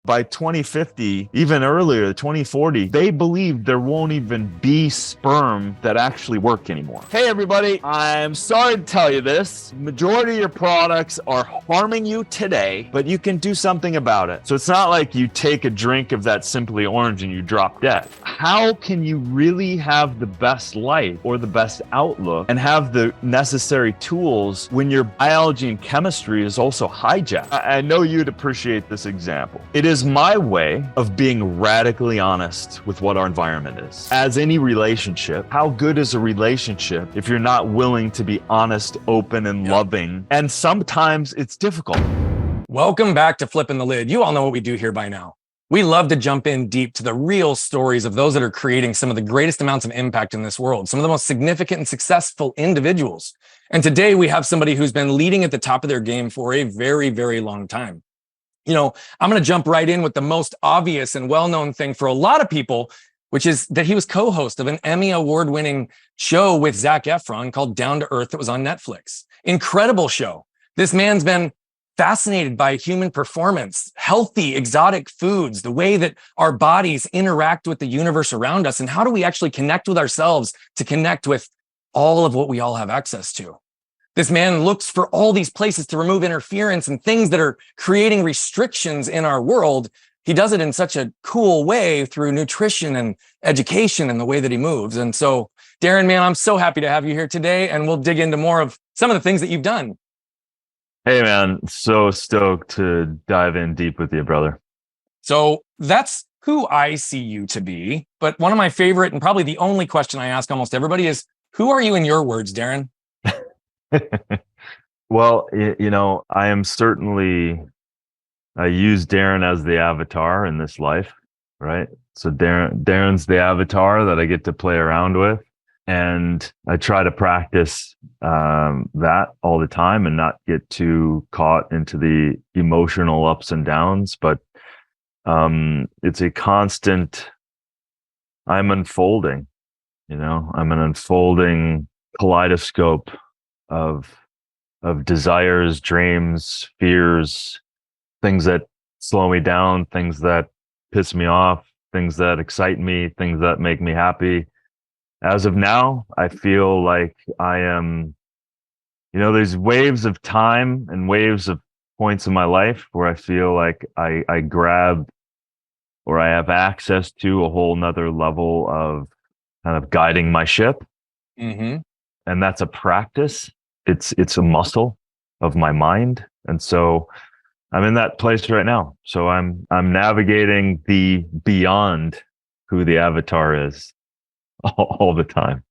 by 2050, even earlier, 2040, they believe there won't even be sperm that actually work anymore. Hey everybody, I'm sorry to tell you this. Majority of your products are harming you today, but you can do something about it. So it's not like you take a drink of that Simply Orange and you drop dead. How can you really have the best life or the best outlook and have the necessary tools when your biology and chemistry is also hijacked? I know you'd appreciate this example. It is my way of being radically honest with what our environment is. As any relationship, how good is a relationship if you're not willing to be honest, open, and loving? And sometimes it's difficult. Welcome back to Flipping the Lid. You all know what we do here by now. We love to jump in deep to the real stories of those that are creating some of the greatest amounts of impact in this world, some of the most significant and successful individuals. And today we have somebody who's been leading at the top of their game for a very, very long time. You know, I'm going to jump right in with the most obvious and well-known thing for a lot of people, which is that he was co-host of an Emmy Award-winning show with Zac Efron called Down to Earth that was on Netflix. Incredible show. This man's been fascinated by human performance, healthy, exotic foods, the way that our bodies interact with the universe around us, and how do we actually connect with ourselves to connect with all of what we all have access to. This man looks for all these places to remove interference and things that are creating restrictions in our world. He does it in such a cool way through nutrition and education and the way that he moves. And so, Darin, man, I'm so happy to have you here today, and we'll dig into more of some of the things that you've done. Hey, man, so stoked to dive in deep with you, brother. So that's who I see you to be. But one of my favorite and probably the only question I ask almost everybody is, who are you in your words, Darin? Well, you know, I use Darin as the avatar in this life, right? So Darin's the avatar that I get to play around with. And I try to practice that all the time and not get too caught into the emotional ups and downs. But it's a constant, I'm unfolding, you know, I'm an unfolding kaleidoscope of desires, dreams, fears, things that slow me down, things that piss me off, things that excite me, things that make me happy. As of now, I feel like I am, you know, there's waves of time and waves of points in my life where I feel like I grab or I have access to a whole nother level of kind of guiding my ship. Mm-hmm. And that's a practice. It's a muscle of my mind. And so I'm in that place right now. So I'm navigating the beyond who the avatar is all the time.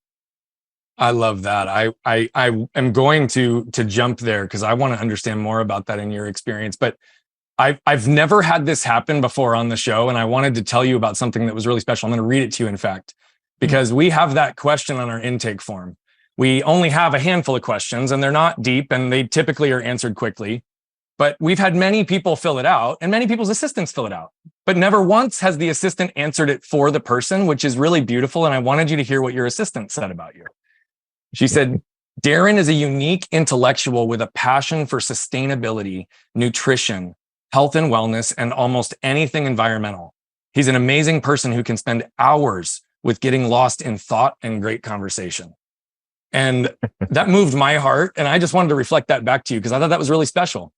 I love that. I am going to jump there because I want to understand more about that in your experience. But I've never had this happen before on the show, and I wanted to tell you about something that was really special. I'm going to read it to you, in fact, because we have that question on our intake form. We only have a handful of questions, and they're not deep, and they typically are answered quickly. But we've had many people fill it out, and many people's assistants fill it out. But never once has the assistant answered it for the person, which is really beautiful. And I wanted you to hear what your assistant said about you. She said, Darin is a unique intellectual with a passion for sustainability, nutrition, health and wellness, and almost anything environmental. He's an amazing person who can spend hours with getting lost in thought and great conversation. And that moved my heart. And I just wanted to reflect that back to you because I thought that was really special.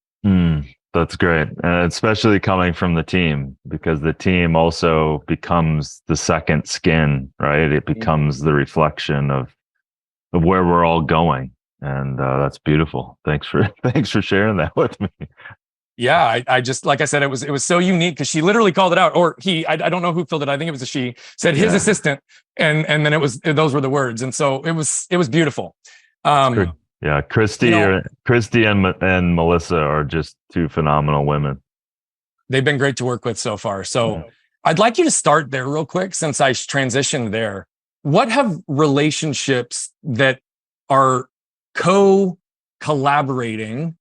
That's great. Especially coming from the team, because the team also becomes the second skin, right? It becomes the reflection of where we're all going. And that's beautiful. Thanks for sharing that with me. Yeah, I just, like I said, it was so unique because she literally called it out, or I don't know who filled it. I think it was a she, said his assistant, and then those were the words. And so it was beautiful. Yeah, Christy and Melissa are just two phenomenal women. They've been great to work with so far. So I'd like you to start there real quick since I transitioned there. What have relationships that are collaborating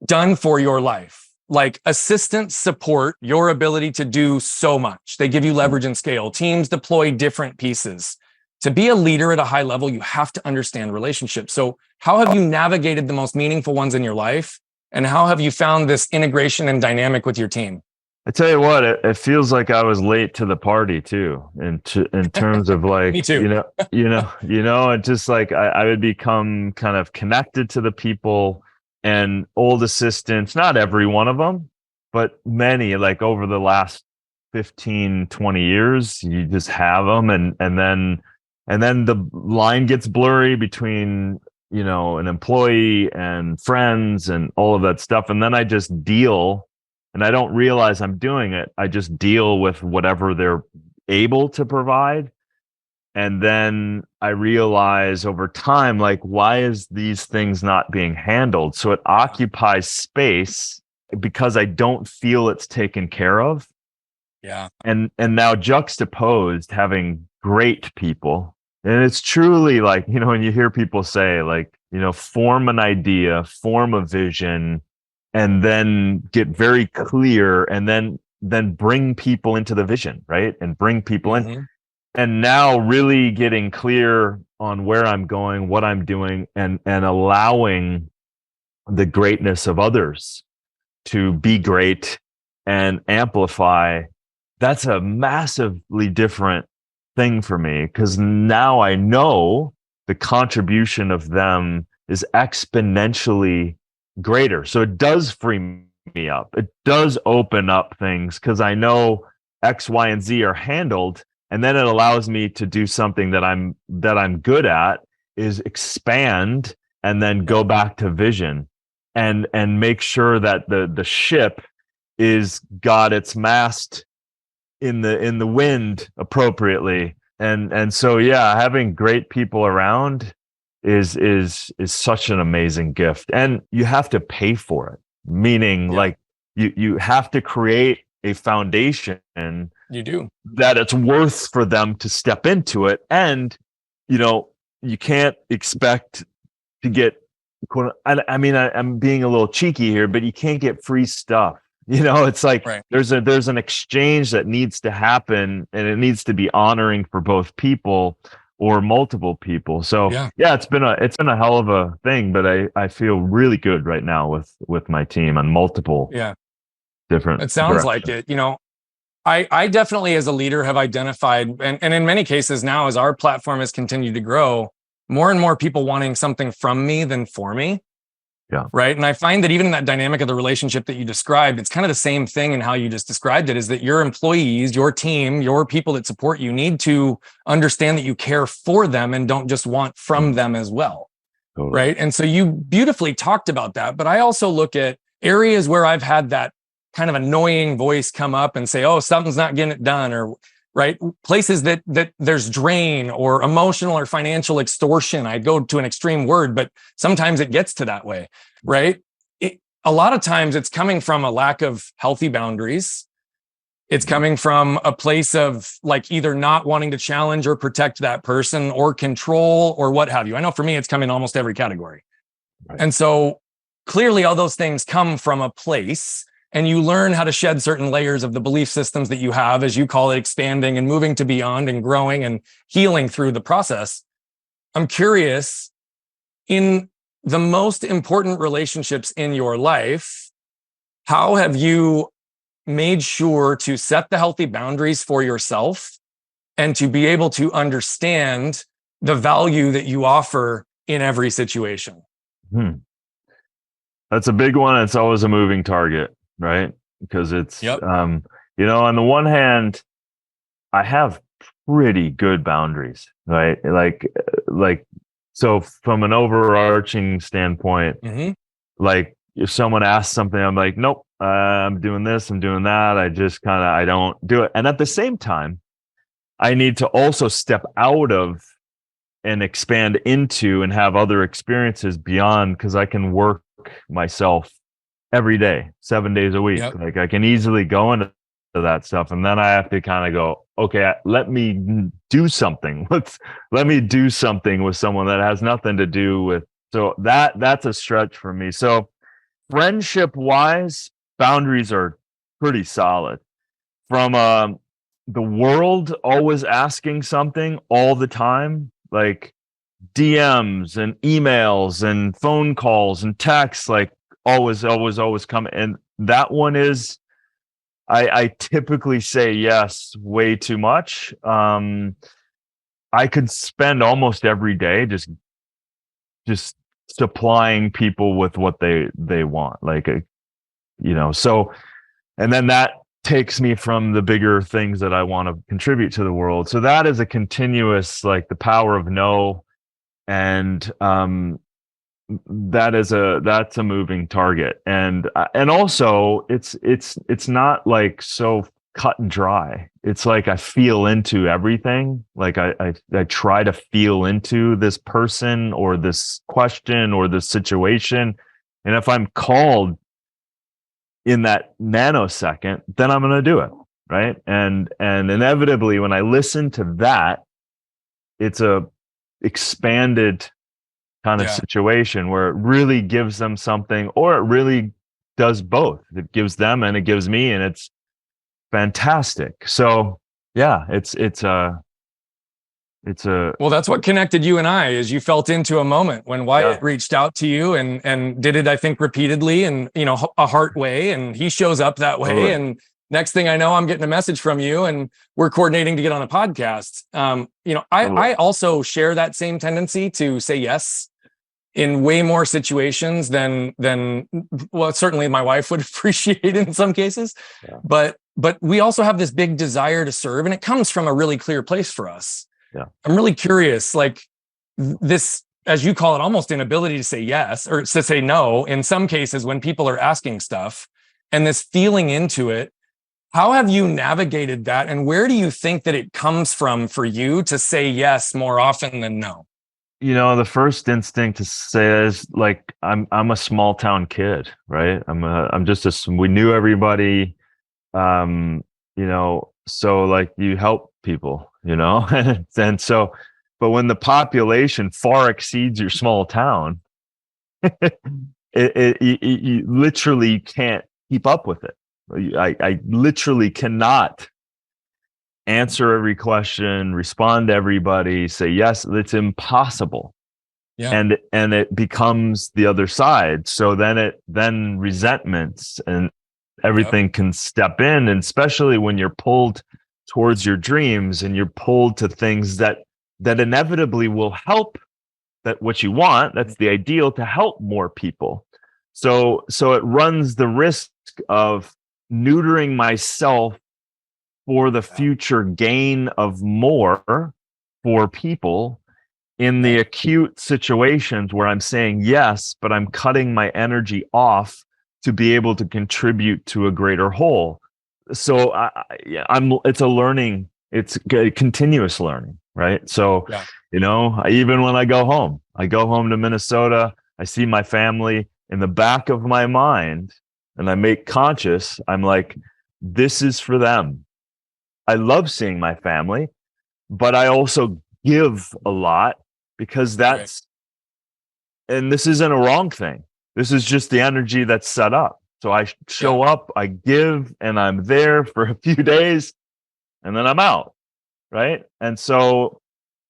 done for your life? Like assistants support your ability to do so much. They give you leverage and scale. Teams deploy different pieces. To be a leader at a high level, you have to understand relationships. So how have you navigated the most meaningful ones in your life? And how have you found this integration and dynamic with your team? I tell you what, it feels like I was late to the party too, in terms of like, Me too. it's just like I would become kind of connected to the people and old assistants, not every one of them, but many, like over the last 15, 20 years, you just have them. And then the line gets blurry between, an employee and friends and all of that stuff. And then I just deal, and I don't realize I'm doing it. I just deal with whatever they're able to provide. And then I realize over time, like, why is these things not being handled? So it occupies space because I don't feel it's taken care of. Yeah. And now juxtaposed having great people. And it's truly like, when you hear people say like, form an idea, form a vision, and then get very clear, and then bring people into the vision, right? And bring people in. And now really getting clear on where I'm going, what I'm doing, and allowing the greatness of others to be great and amplify. That's a massively different thing for me, because now I know the contribution of them is exponentially greater. So it does free me up. It does open up things because I know X, Y, and Z are handled. And then it allows me to do something that I'm good at, is expand and then go back to vision and make sure that the ship is got its mast in the wind appropriately. And so yeah, having great people around is such an amazing gift. And you have to pay for it. Meaning like you have to create a foundation. You do. That it's worth for them to step into it. And, you can't expect to get, I'm being a little cheeky here, but you can't get free stuff. It's like there's an exchange that needs to happen, and it needs to be honoring for both people or multiple people. So it's been a hell of a thing, but I feel really good right now with my team on multiple different. It sounds like it. I definitely, as a leader, have identified, and in many cases now, as our platform has continued to grow, more and more people wanting something from me than for me. Yeah. Right. And I find that even in that dynamic of the relationship that you described, it's kind of the same thing in how you just described it, is that your employees, your team, your people that support you need to understand that you care for them and don't just want from them as well. Totally. Right. And so you beautifully talked about that. But I also look at areas where I've had that kind of annoying voice come up and say, oh, something's not getting it done, or places that there's drain or emotional or financial extortion. I go to an extreme word, but sometimes it gets to that way, right? A lot of times it's coming from a lack of healthy boundaries. It's coming from a place of like either not wanting to challenge or protect that person, or control, or what have you. I know for me, it's come in almost every category. Right. And so clearly all those things come from a place. And you learn how to shed certain layers of the belief systems that you have, as you call it, expanding and moving to beyond and growing and healing through the process. I'm curious, in the most important relationships in your life, how have you made sure to set the healthy boundaries for yourself and to be able to understand the value that you offer in every situation? That's a big one. It's always a moving target. Right. Because it's, on the one hand, I have pretty good boundaries, right? Like, so from an overarching standpoint, like if someone asks something, I'm like, nope, I'm doing this, I'm doing that. I don't do it. And at the same time, I need to also step out of and expand into and have other experiences beyond, because I can work myself every day, 7 days a week. Like I can easily go into that stuff. And then I have to kind of go, okay, let me do something. Let me do something with someone that has nothing to do with. So that's a stretch for me. So friendship wise, boundaries are pretty solid. From the world always asking something all the time, like DMs and emails and phone calls and texts, like always come. And that one is, I typically say yes way too much. I could spend almost every day just supplying people with what they want, like so, and then that takes me from the bigger things that I want to contribute to the world. So that is a continuous, like, the power of no. And that's a moving target. And also it's not like so cut and dry. It's like I feel into everything. Like I try to feel into this person or this question or this situation. And if I'm called in that nanosecond, then I'm going to do it. Right. And inevitably, when I listen to that, it's a expanded kind of situation where it really gives them something, or it really does both. It gives them and it gives me, and it's fantastic. So yeah, it's a well, that's what connected you and I, is you felt into a moment when Wyatt reached out to you and did it, I think, repeatedly and, a heart way, and he shows up that way. Totally. And next thing I know, I'm getting a message from you and we're coordinating to get on a podcast. I also share that same tendency to say yes in way more situations than well, certainly my wife would appreciate in some cases. Yeah. But we also have this big desire to serve, and it comes from a really clear place for us. Yeah. I'm really curious, like this, as you call it, almost inability to say yes or to say no in some cases when people are asking stuff, and this feeling into it. How have you navigated that? And where do you think that it comes from for you to say yes more often than no? The first instinct to say is, like, I'm a small town kid, right? We knew everybody, so like you help people, and so, but when the population far exceeds your small town, you literally can't keep up with it. I literally cannot answer every question, respond to everybody, say yes. It's impossible. Yeah. And it becomes the other side. So then resentments and everything can step in, and especially when you're pulled towards your dreams and you're pulled to things that inevitably will help, that what you want, that's the ideal, to help more people. So it runs the risk of neutering myself for the future gain of more for people in the acute situations where I'm saying yes, but I'm cutting my energy off to be able to contribute to a greater whole. So it's a learning, it's a continuous learning, right? So, even when I go home to Minnesota, I see my family. In the back of my mind, and I make conscious, I'm like, this is for them. I love seeing my family, but I also give a lot, because and this isn't a wrong thing. This is just the energy that's set up. So I show up, I give, and I'm there for a few days, and then I'm out, right? And so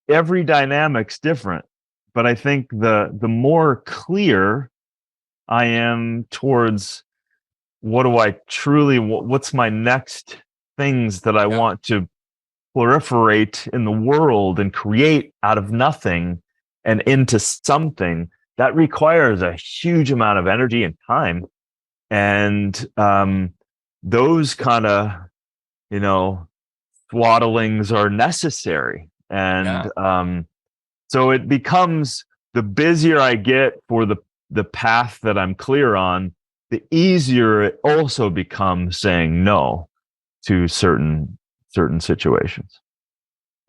every dynamic's different, but I think the more clear I am towards what's my next things that I want to proliferate in the world and create out of nothing and into something, that requires a huge amount of energy and time. And those kind of, swaddlings are necessary. And so it becomes, the busier I get for the path that I'm clear on, the easier it also becomes saying no to certain situations.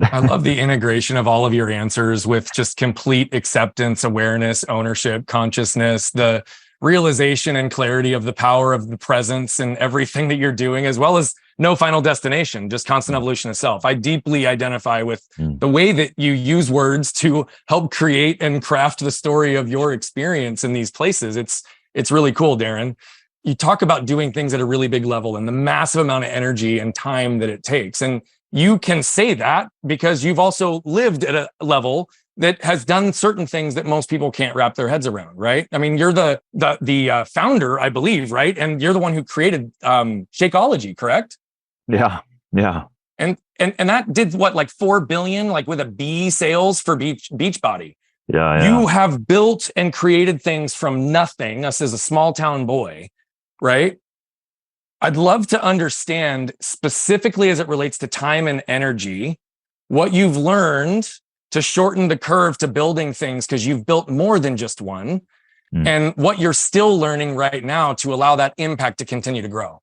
I love the integration of all of your answers with just complete acceptance, awareness, ownership, consciousness, the realization and clarity of the power of the presence and everything that you're doing, as well as no final destination, just constant evolution of self. I deeply identify with the way that you use words to help create and craft the story of your experience in these places. It's really cool, Darin. You talk about doing things at a really big level and the massive amount of energy and time that it takes. And you can say that because you've also lived at a level that has done certain things that most people can't wrap their heads around, right? I mean, you're the founder, I believe, right? And you're the one who created Shakeology, correct? Yeah. Yeah. And that did what, like 4 billion, like with a B sales for Beachbody. Yeah. You have built and created things from nothing, us as a small town boy, right? I'd love to understand specifically as it relates to time and energy, what you've learned to shorten the curve to building things, because you've built more than just one, and what you're still learning right now to allow that impact to continue to grow.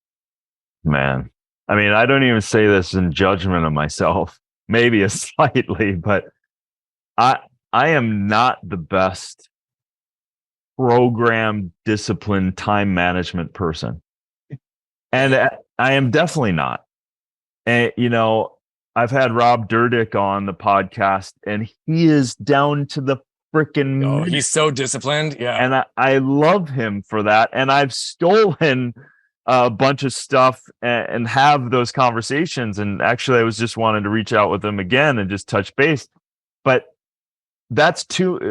Man, I mean, I don't even say this in judgment of myself, maybe a slightly, but I am not the best program, discipline, time management person. And I am definitely not. And, I've had Rob Dyrdek on the podcast, and he is down to the freaking. Oh, he's so disciplined. Yeah. And I love him for that. And I've stolen a bunch of stuff and have those conversations. And actually, I was just wanting to reach out with him again and just touch base. But that's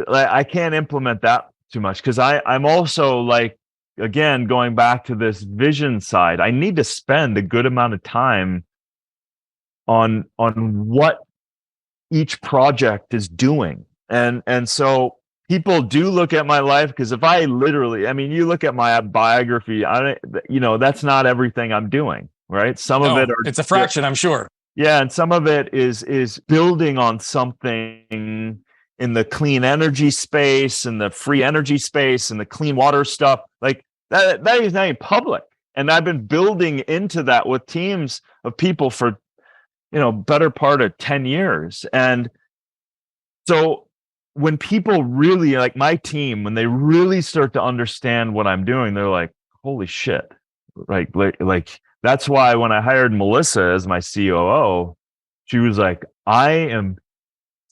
I can't implement that too much, because I'm also like, again, going back to this vision side, I need to spend a good amount of time on what each project is doing. And so people do look at my life, because if I literally, I mean, you look at my biography, that's not everything I'm doing, right? Some of it it's a fraction, I'm sure. Yeah. And some of it is building on something in the clean energy space and the free energy space and the clean water stuff. Like that is not public. And I've been building into that with teams of people for, better part of 10 years. And so when people really, like my team, when they really start to understand what I'm doing, they're like, holy shit. Like that's why when I hired Melissa as my COO, she was like, I am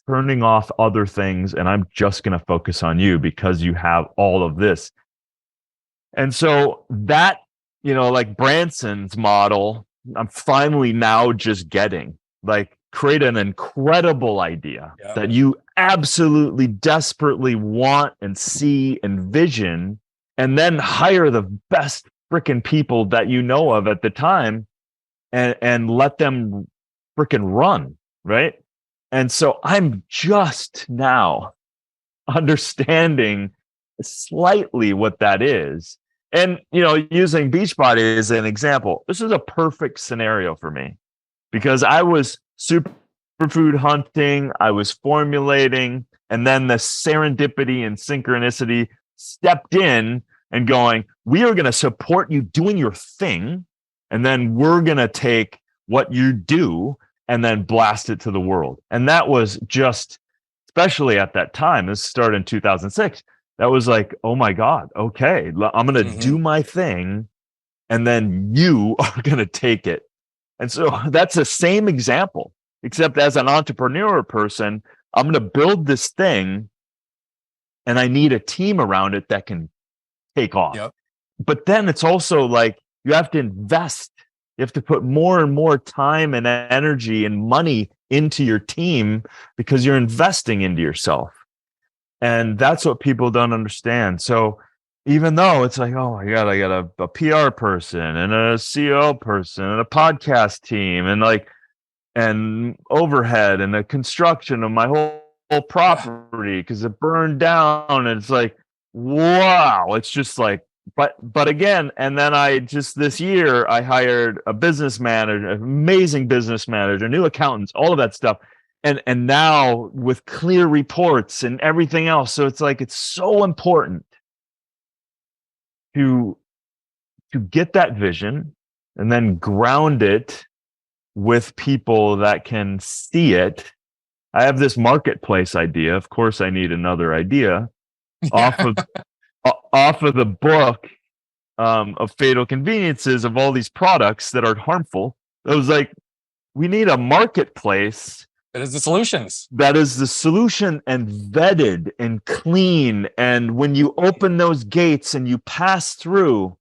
turning off other things and I'm just going to focus on you because you have all of this. And so that, like Branson's model, I'm finally now just getting, like, create an incredible idea that you absolutely desperately want and see and vision, and then hire the best freaking people that you know of at the time and let them freaking run, right? And so I'm just now understanding slightly what that is. And, using Beachbody as an example, this is a perfect scenario for me, because I was superfood hunting, I was formulating, and then the serendipity and synchronicity stepped in and going, we are going to support you doing your thing, and then we're going to take what you do and then blast it to the world. And that was just, especially at that time, this started in 2006, that was like, oh my God, okay, I'm going to do my thing, and then you are going to take it. And so that's the same example, except as an entrepreneur person, I'm going to build this thing and I need a team around it that can take off. Yep. But then it's also like, you have to invest. You have to put more and more time and energy and money into your team, because you're investing into yourself. And that's what people don't understand. So even though it's like, oh my God, I got a PR person and a CEO person and a podcast team and overhead and the construction of my whole property because it burned down. And it's like, wow, it's just like, but again, and then this year I hired a business manager, an amazing business manager, new accountants, all of that stuff. And now with clear reports and everything else. So it's like, it's so important to get that vision and then ground it with people that can see it. I have this marketplace idea. Of course, I need another idea off of the book of Fatal Conveniences, of all these products that are harmful. I was like, we need a marketplace that is the solutions. That is the solution, and vetted and clean. And when you open those gates and you pass through,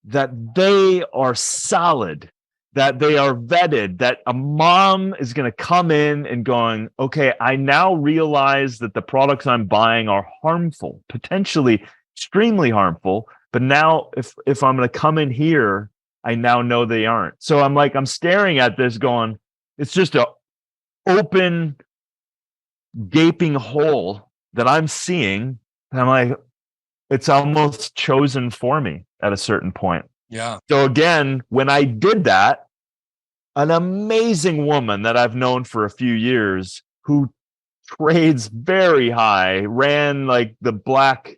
that they are solid. that they are vetted, that a mom is going to come in and going, okay, I now realize that the products I'm buying are harmful, potentially extremely harmful. But now if I'm going to come in here, I now know they aren't. So I'm staring at this going, it's just a open, gaping hole that I'm seeing. And I'm like, it's almost chosen for me at a certain point. Yeah. So again, when I did that, an amazing woman that I've known for a few years who trades very high, ran like the black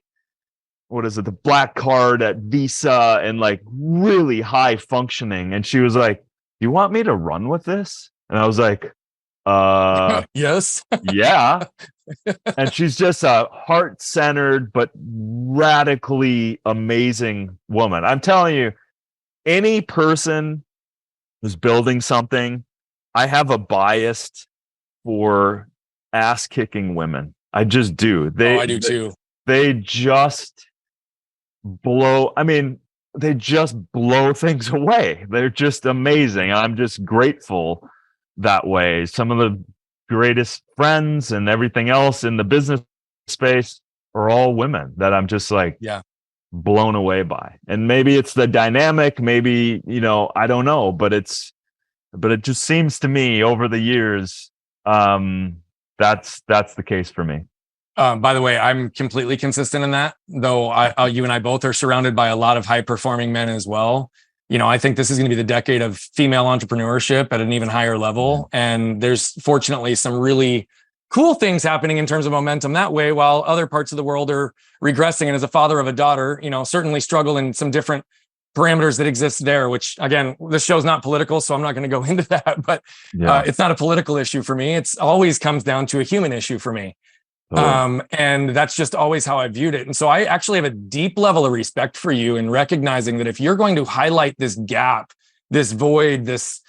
card at Visa and like really high functioning. And she was like, you want me to run with this? And I was like, yes. yeah. And she's just a heart-centered but radically amazing woman. I'm telling you, any person who's building something, I have a bias for ass-kicking women. I just do. I do too. They just blow. I mean, they just blow things away. They're just amazing. I'm just grateful that way. Some of the greatest friends and everything else in the business space are all women that I'm just like, blown away by. And maybe it's the dynamic, maybe, I don't know, but it just seems to me over the years, that's the case for me. By the way, I'm completely consistent in that, though you and I both are surrounded by a lot of high performing men as well. I think this is going to be the decade of female entrepreneurship at an even higher level. And there's fortunately some really cool things happening in terms of momentum that way, while other parts of the world are regressing. And as a father of a daughter, certainly struggle in some different parameters that exist there, which again, this show's not political, so I'm not going to go into that, but it's not a political issue for me. It's always comes down to a human issue for me. And that's just always how I viewed it. And so I actually have a deep level of respect for you in recognizing that if you're going to highlight this gap, this void, this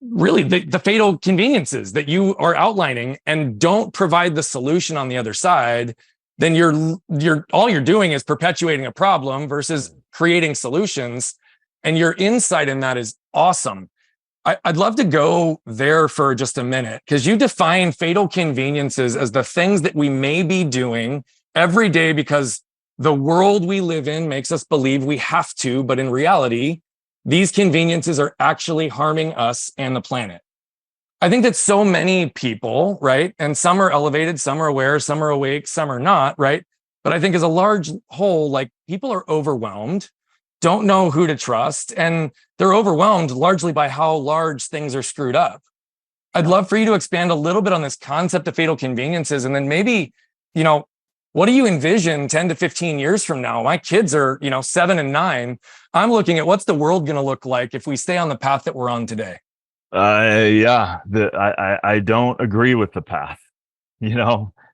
really the fatal conveniences that you are outlining and don't provide the solution on the other side, then you're all you're doing is perpetuating a problem versus creating solutions. And your insight in that is awesome. I'd love to go there for just a minute, because you define fatal conveniences as the things that we may be doing every day because the world we live in makes us believe we have to, but in reality, these conveniences are actually harming us and the planet. I think that so many people, right? And some are elevated, some are aware, some are awake, some are not, right? But I think as a large whole, like people are overwhelmed, don't know who to trust, and they're overwhelmed largely by how large things are screwed up. I'd love for you to expand a little bit on this concept of fatal conveniences, and then maybe, what do you envision 10 to 15 years from now? My kids are, 7 and 9. I'm looking at what's the world going to look like if we stay on the path that we're on today. I don't agree with the path,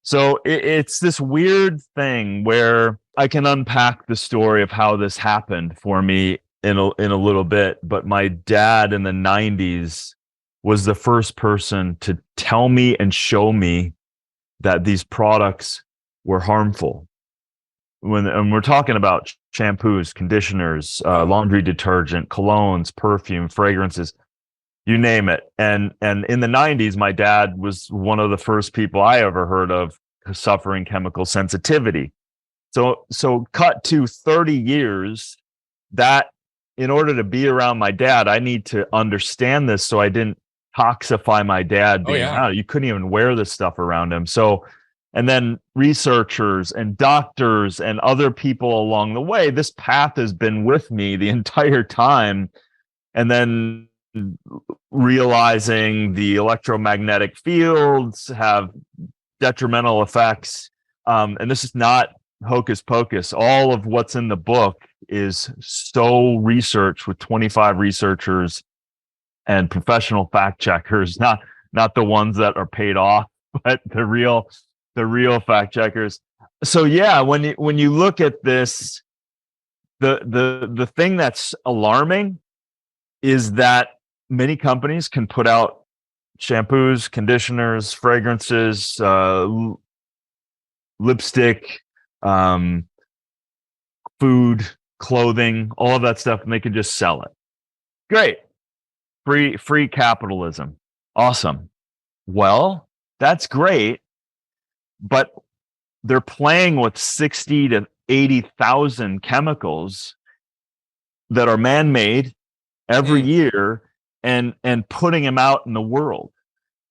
So it's this weird thing where I can unpack the story of how this happened for me in a little bit. But my dad in the 90s was the first person to tell me and show me that these products were harmful. And we're talking about shampoos, conditioners, laundry detergent, colognes, perfume, fragrances, you name it. And in the 90s, my dad was one of the first people I ever heard of suffering chemical sensitivity. So cut to 30 years, that in order to be around my dad, I need to understand this so I didn't toxify my dad being around. You couldn't even wear this stuff around him. So, and then researchers and doctors and other people along the way, this path has been with me the entire time. And then realizing the electromagnetic fields have detrimental effects. And this is not hocus pocus. All of what's in the book is so researched with 25 researchers and professional fact checkers, not the ones that are paid off, but the real fact checkers. So yeah, when you look at this, the thing that's alarming is that many companies can put out shampoos, conditioners, fragrances, lipstick, food, clothing, all of that stuff, and they can just sell it. Great. Free capitalism. Awesome. Well, that's great, but they're playing with 60 to 80,000 chemicals that are man-made every year and putting them out in the world,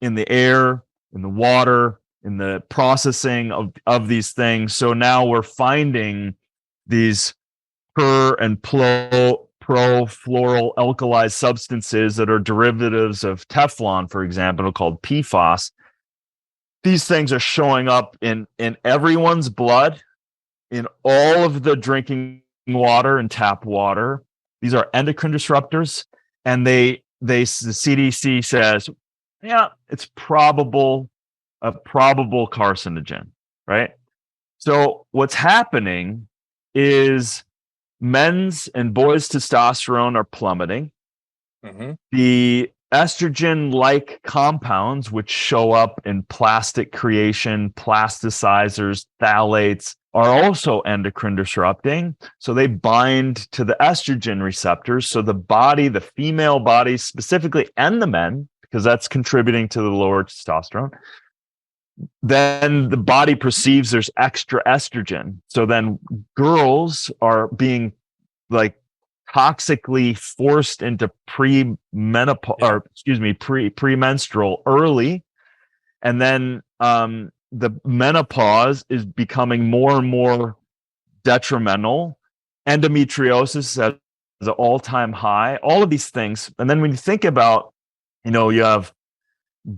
in the air, in the water, in the processing of these things. So now we're finding these per and perfluoral alkalized substances that are derivatives of Teflon, for example, called PFAS. These things are showing up in everyone's blood, in all of the drinking water and tap water. These are endocrine disruptors, and the CDC says, yeah, it's a probable carcinogen, right? So what's happening is men's and boys' testosterone are plummeting. Mm-hmm. The estrogen-like compounds, which show up in plastic creation, plasticizers, phthalates, are also endocrine disrupting. So they bind to the estrogen receptors. So the body, the female body specifically, and the men, because that's contributing to the lower testosterone, then the body perceives there's extra estrogen. So then girls are being like toxically forced into premenstrual early. And then the menopause is becoming more and more detrimental. Endometriosis is at an all-time high, all of these things. And then when you think about, you have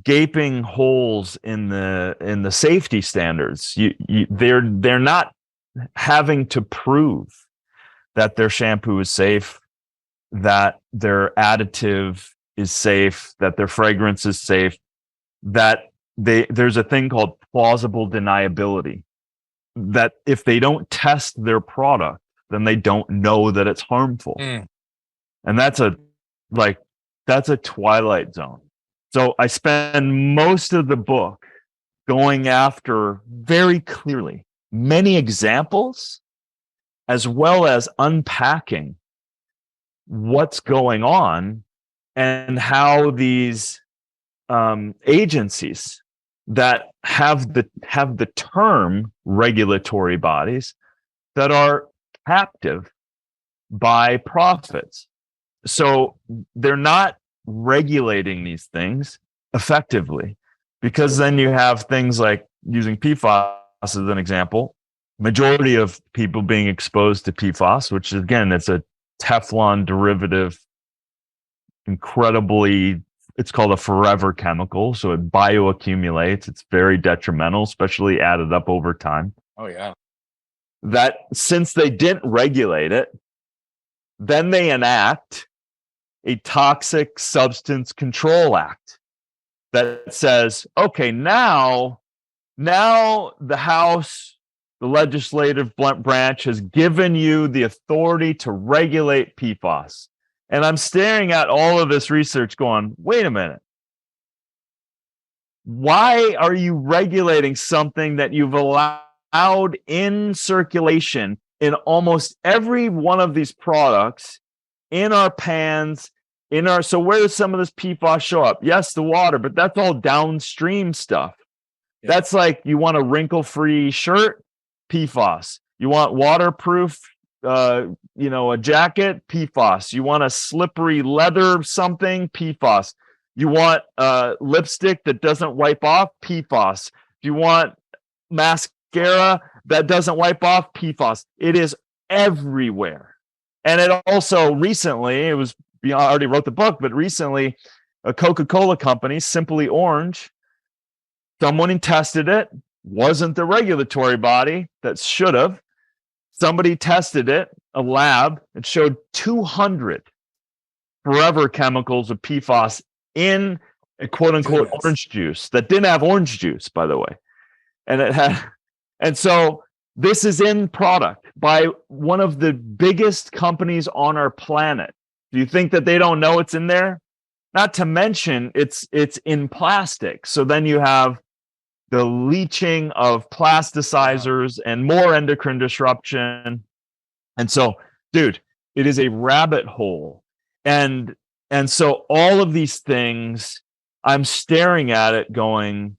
gaping holes in the safety standards. They're not having to prove that their shampoo is safe, that their additive is safe, that their fragrance is safe, that there's a thing called plausible deniability, that if they don't test their product, then they don't know that it's harmful. And that's a twilight zone. So I spend most of the book going after very clearly many examples, as well as unpacking what's going on and how these agencies that have the term regulatory bodies that are captive by profits. So they're not regulating these things effectively, because then you have things like, using PFAS as an example, majority of people being exposed to PFAS, which again, it's a Teflon derivative, it's called a forever chemical. So it bioaccumulates. It's very detrimental, especially added up over time. Oh, yeah. That since they didn't regulate it, then they enact a Toxic Substance Control Act that says, okay, now the House, the legislative branch, has given you the authority to regulate PFAS. And I'm staring at all of this research going, wait a minute. Why are you regulating something that you've allowed in circulation in almost every one of these products, in our pans, so where does some of this PFAS show up? Yes, the water, but that's all downstream stuff. Yeah. That's like, you want a wrinkle-free shirt, PFAS. You want waterproof, a jacket, PFAS. You want a slippery leather something, PFAS. You want lipstick that doesn't wipe off, PFAS. If you want mascara that doesn't wipe off, PFAS. It is everywhere. And it also recently, I already wrote the book, but recently a Coca-Cola company, Simply Orange, someone tested it, wasn't the regulatory body that should have. Somebody tested it, a lab, it showed 200 forever chemicals of PFAS in a quote unquote orange juice that didn't have orange juice, by the way. And so this is in product by one of the biggest companies on our planet. Do you think that they don't know it's in there? Not to mention it's in plastic. So then you have the leaching of plasticizers and more endocrine disruption. And so, dude, it is a rabbit hole. And And so all of these things, I'm staring at it going,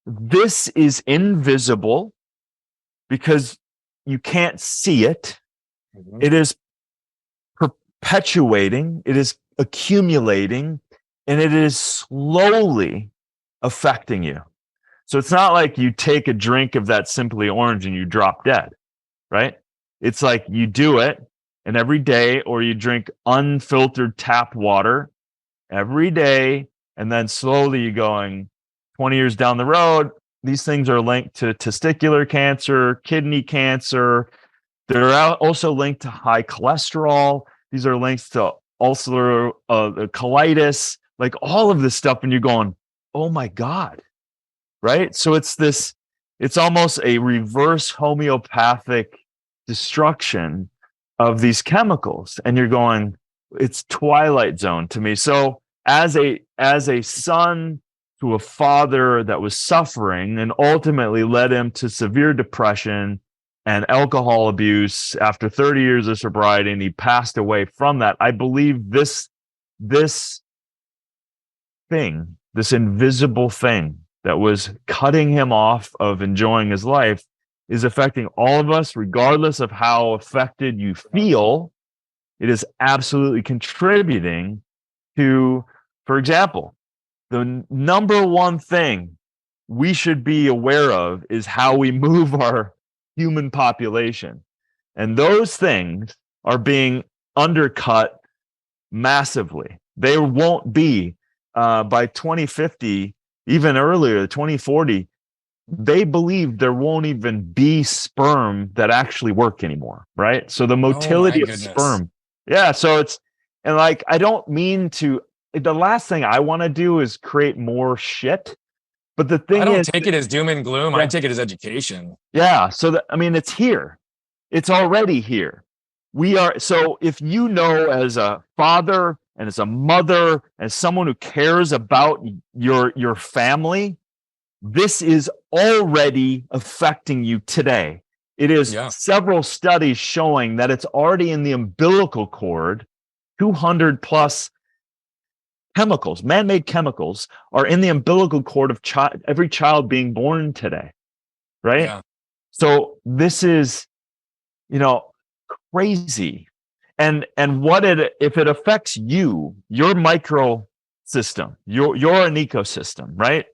this is invisible because you can't see it. Mhm. It is perpetuating, it is accumulating, and it is slowly affecting you. So it's not like you take a drink of that Simply Orange and you drop dead, right? It's like you do it, and every day, or you drink unfiltered tap water every day, and then slowly you're going 20 years down the road. These things are linked to testicular cancer, kidney cancer. They're also linked to high cholesterol. These are linked to ulcer, colitis, like all of this stuff. And you're going, oh my God, right? So it's almost a reverse homeopathic destruction of these chemicals. And you're going, it's Twilight Zone to me. So as a son to a father that was suffering and ultimately led him to severe depression and alcohol abuse after 30 years of sobriety, and he passed away from that. I believe this thing, this invisible thing that was cutting him off of enjoying his life, is affecting all of us, regardless of how affected you feel. It is absolutely contributing to, for example, the number one thing we should be aware of is how we move our human population. And those things are being undercut massively. They won't be by 2050, even earlier, 2040. They believe there won't even be sperm that actually work anymore, right? So the Oh my motility of goodness. sperm. Yeah. So it's, and like, I don't mean to, the last thing I want to do is create more shit. But the I thing don't is, take it as doom and gloom. I yeah, take it as education. yeah. So that, I mean, it's here. It's already here. We are, so if you know, as a father and as a mother, as someone who cares about your family, this is already affecting you today. It is Yeah. several studies showing that it's already in the umbilical cord. 200 plus chemicals, man-made chemicals, are in the umbilical cord of every child being born today, right? Yeah. So this is, you know, crazy. And what it, if it affects you, your micro system, you're an ecosystem, right?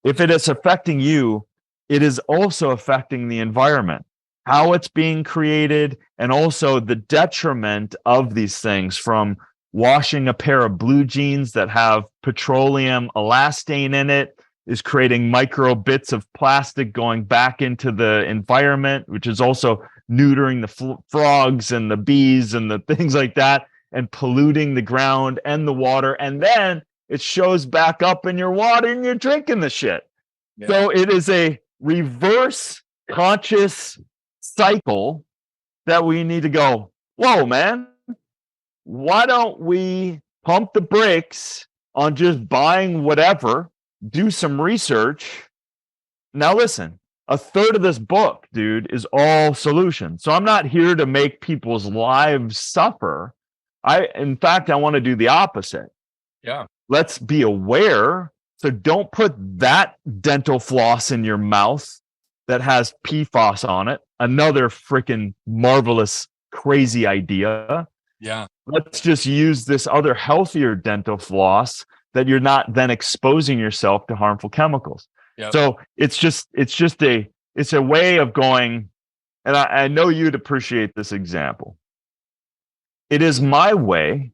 If it is affecting you, it is also affecting the environment, how it's being created, and also the detriment of these things, from washing a pair of blue jeans that have petroleum elastane in it is creating micro bits of plastic going back into the environment, which is also neutering the frogs and the bees and the things like that, and polluting the ground and the water. And then it shows back up in your water and you're drinking the shit. Yeah. So it is a reverse conscious cycle that we need to go, whoa, man, why don't we pump the brakes on just buying whatever, do some research? Now, listen, a third of this book, dude, is all solutions. So I'm not here to make people's lives suffer. In fact, I want to do the opposite. Yeah. Let's be aware. So don't put that dental floss in your mouth that has PFAS on it. Another freaking marvelous, crazy idea. Yeah. Let's just use this other healthier dental floss that you're not then exposing yourself to harmful chemicals. Yep. So it's a way of going, and I know you'd appreciate this example. It is my way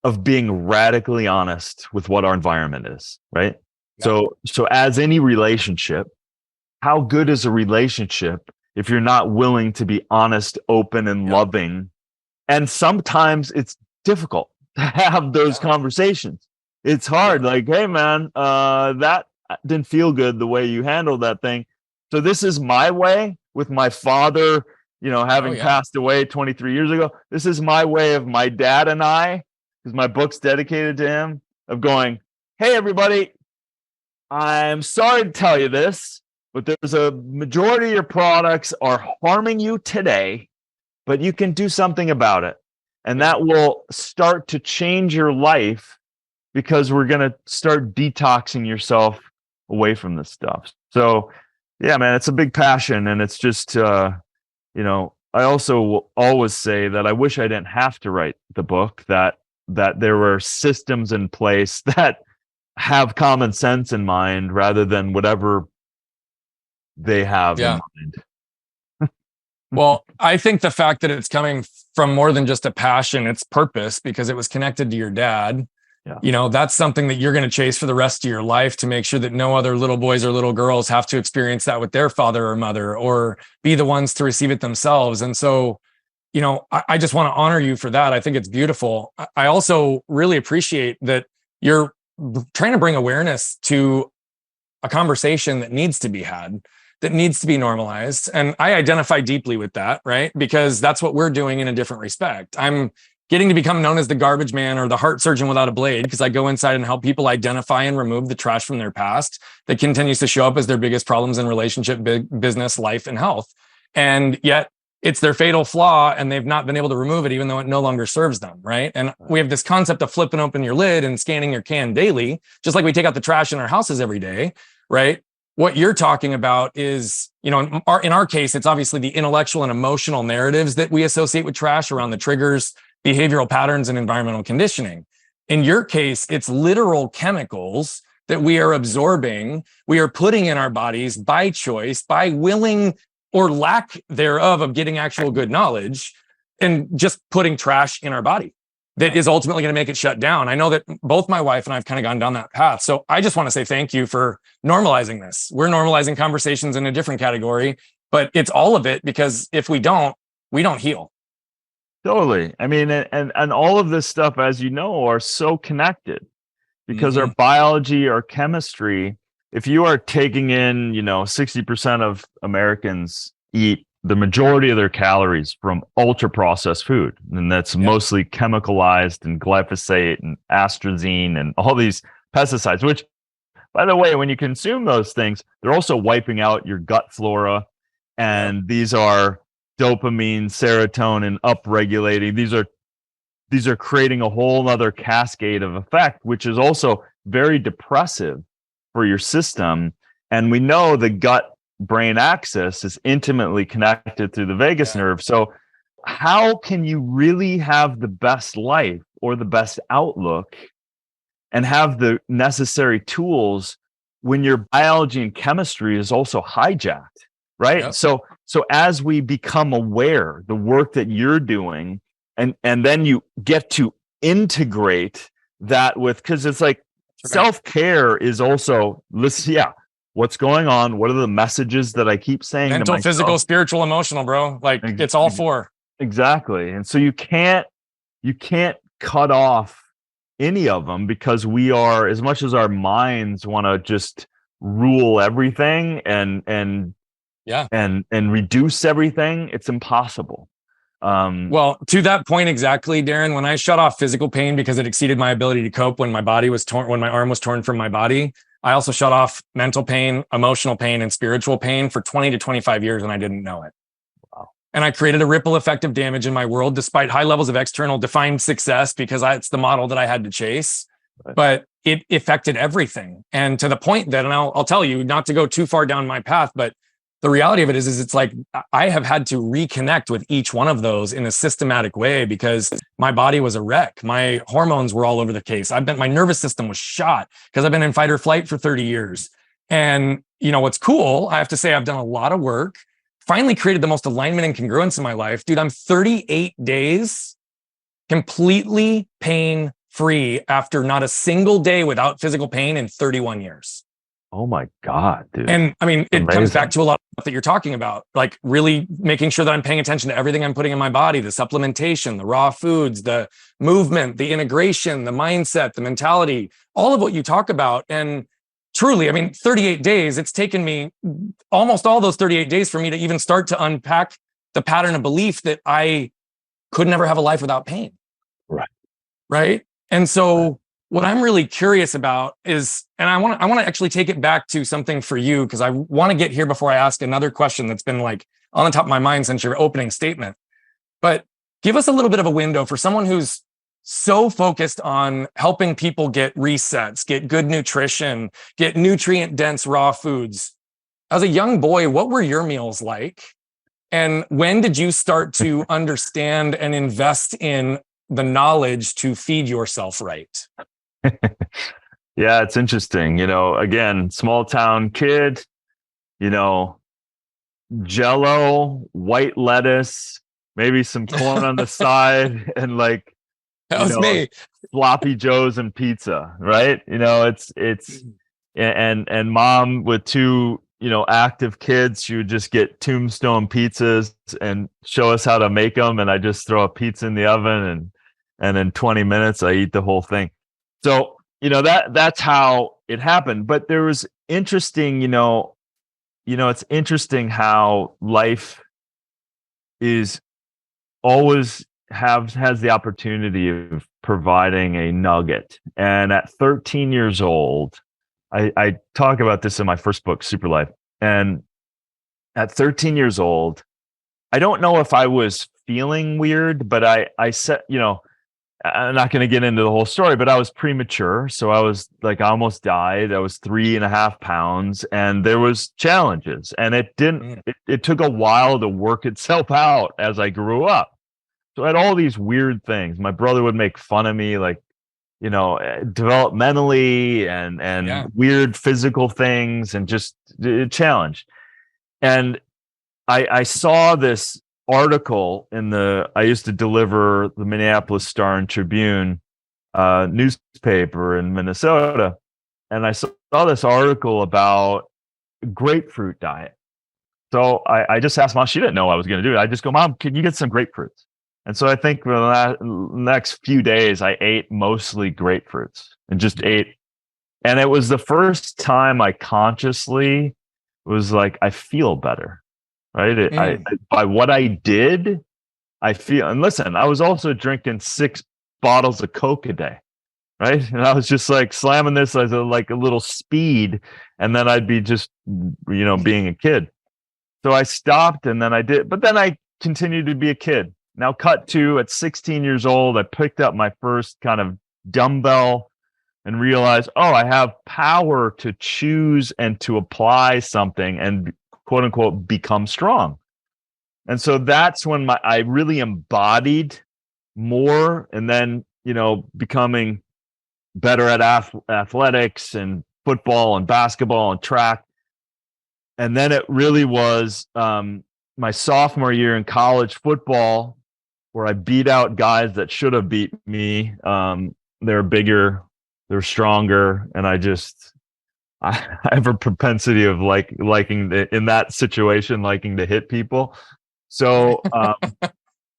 of being radically honest with what our environment is, right? Yeah. So as any relationship, how good is a relationship if you're not willing to be honest, open, and loving? And sometimes it's difficult to have those conversations. It's hard. Like, hey man, that didn't feel good the way you handled that thing. So this is my way with my father, having passed away 23 years ago. This is my way of my dad and I, because my book's dedicated to him, of going, hey, everybody, I'm sorry to tell you this, but there's a majority of your products are harming you today, but you can do something about it. And that will start to change your life because we're going to start detoxing yourself away from this stuff. So, yeah, man, it's a big passion. And it's just, I also will always say that I wish I didn't have to write the book, that there were systems in place that have common sense in mind rather than whatever they have in mind. Well, I think the fact that it's coming from more than just a passion, it's purpose, because it was connected to your dad. Yeah. That's something that you're going to chase for the rest of your life, to make sure that no other little boys or little girls have to experience that with their father or mother, or be the ones to receive it themselves. And so, I just want to honor you for that. I think it's beautiful. I also really appreciate that you're trying to bring awareness to a conversation that needs to be had, that needs to be normalized. And I identify deeply with that, right? Because that's what we're doing in a different respect. I'm getting to become known as the garbage man or the heart surgeon without a blade, because I go inside and help people identify and remove the trash from their past that continues to show up as their biggest problems in relationship, business, life, and health. And yet it's their fatal flaw, and they've not been able to remove it, even though it no longer serves them, right? And we have this concept of flipping open your lid and scanning your can daily, just like we take out the trash in our houses every day, right? What you're talking about is, in our case, it's obviously the intellectual and emotional narratives that we associate with trash around the triggers, behavioral patterns, and environmental conditioning. In your case, it's literal chemicals that we are absorbing, we are putting in our bodies by choice, by willing or lack thereof of getting actual good knowledge, and just putting trash in our body that is ultimately going to make it shut down. I know that both my wife and I've kind of gone down that path. So I just want to say thank you for normalizing this. We're normalizing conversations in a different category, but it's all of it, because if we don't heal. Totally. I mean, and all of this stuff, as you know, are so connected, because our biology, our chemistry, if you are taking in, 60% of Americans eat the majority of their calories from ultra processed food, and that's mostly chemicalized and glyphosate and atrazine and all these pesticides, which, by the way, when you consume those things, they're also wiping out your gut flora. And these are dopamine, serotonin upregulating. These are creating a whole other cascade of effect, which is also very depressive for your system. And we know the gut brain axis is intimately connected through the vagus nerve. So how can you really have the best life or the best outlook and have the necessary tools when your biology and chemistry is also hijacked, right? Yep. So as we become aware, the work that you're doing, and then you get to integrate that with, because it's like self-care is also, what's going on? What are the messages that I keep saying? Mental, physical, spiritual, emotional, bro. Like it's all four. Exactly. And so you can't cut off any of them, because we are, as much as our minds want to just rule everything and reduce everything, it's impossible. Well, to that point exactly, Darin, when I shut off physical pain because it exceeded my ability to cope when my body was torn, when my arm was torn from my body, I also shut off mental pain, emotional pain, and spiritual pain for 20 to 25 years, and I didn't know it. Wow. And I created a ripple effect of damage in my world, despite high levels of external defined success, because it's the model that I had to chase. Right. But it affected everything. And to the point that, and I'll tell you, not to go too far down my path, but the reality of it is it's like I have had to reconnect with each one of those in a systematic way, because my body was a wreck. My hormones were all over the case. My nervous system was shot because I've been in fight or flight for 30 years. And what's cool, I have to say, I've done a lot of work, finally created the most alignment and congruence in my life. Dude, I'm 38 days completely pain-free after not a single day without physical pain in 31 years. Oh my God, dude. And I mean, it comes back to a lot of stuff that you're talking about, like really making sure that I'm paying attention to everything I'm putting in my body, the supplementation, the raw foods, the movement, the integration, the mindset, the mentality, all of what you talk about. And truly, I mean, 38 days, it's taken me almost all those 38 days for me to even start to unpack the pattern of belief that I could never have a life without pain. Right. Right. And so what I'm really curious about is, and I want to actually take it back to something for you, because I want to get here before I ask another question that's been like on the top of my mind since your opening statement. But Give us a little bit of a window for someone who's so focused on helping people get resets, get good nutrition, get nutrient dense raw foods. As a young boy, what were your meals like? And when did you start to understand and invest in the knowledge to feed yourself right? Yeah, it's interesting. Again, small town kid, you know, Jello, white lettuce, maybe some corn on the side, and like, That was me. sloppy joes and pizza, right? It's and mom with two, active kids, she would just get Tombstone pizzas and show us how to make them, and I just throw a pizza in the oven, and in 20 minutes I eat the whole thing. So, that's how it happened. But there was interesting, it's interesting how life is always has the opportunity of providing a nugget. And at 13 years old, I talk about this in my first book, SuperLife. And at 13 years old, I don't know if I was feeling weird, but I said, I'm not going to get into the whole story, but I was premature. So I was like, I almost died. I was 3.5 pounds, and there was challenges, and it took a while to work itself out as I grew up. So I had all these weird things. My brother would make fun of me, like, developmentally and weird physical things, and just a challenge. And I saw this article I used to deliver the Minneapolis Star and Tribune newspaper in Minnesota. And I saw this article about grapefruit diet. So I just asked Mom, she didn't know I was going to do it. I just go, Mom, can you get some grapefruits? And so I think for the next few days, I ate mostly grapefruits and just ate. And it was the first time I consciously was like, I feel better. Right. By what I did, I feel, and listen, I was also drinking 6 bottles of Coke a day. Right. And I was just like slamming this as a little speed. And then I'd be just, being a kid. So I stopped, and then I did, but then I continued to be a kid. Now cut to at 16 years old, I picked up my first kind of dumbbell and realized, I have power to choose and to apply something and quote unquote become strong. And so that's when I really embodied more, and then, becoming better at athletics and football and basketball and track. And then it really was my sophomore year in college football, where I beat out guys that should have beat me. They're bigger, they're stronger, and I have a propensity of liking in that situation, liking to hit people. So, I